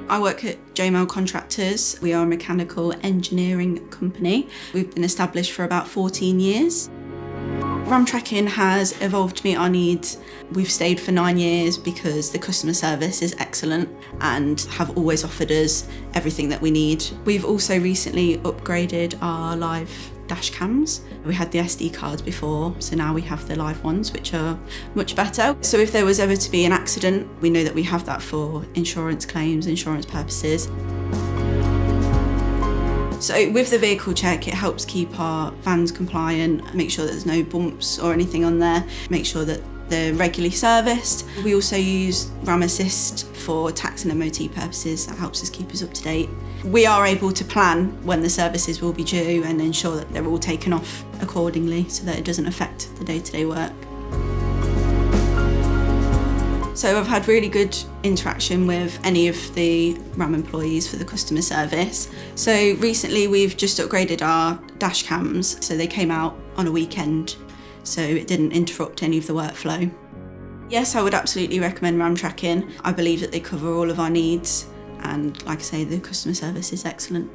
I work at JML Contractors. We are a mechanical engineering company. We've been established for about 14 years. RAM tracking has evolved to meet our needs. We've stayed for 9 years because the customer service is excellent and have always offered us everything that we need. We've also recently upgraded our live dash cams. We had the SD cards before, so now we have the live ones, which are much better. So if there was ever to be an accident, we know that we have that for insurance claims, insurance purposes. So with the vehicle check, it helps keep our vans compliant, make sure that there's no bumps or anything on there, make sure that they're regularly serviced. We also use RAM Assist for tax and MOT purposes. That helps us keep us up to date. We are able to plan when the services will be due and ensure that they're all taken off accordingly so that it doesn't affect the day-to-day work. So I've had really good interaction with any of the RAM employees for the customer service. So recently we've just upgraded our dash cams, so they came out on a weekend, so it didn't interrupt any of the workflow. Yes, I would absolutely recommend RAM tracking. I believe that they cover all of our needs, and like I say, the customer service is excellent.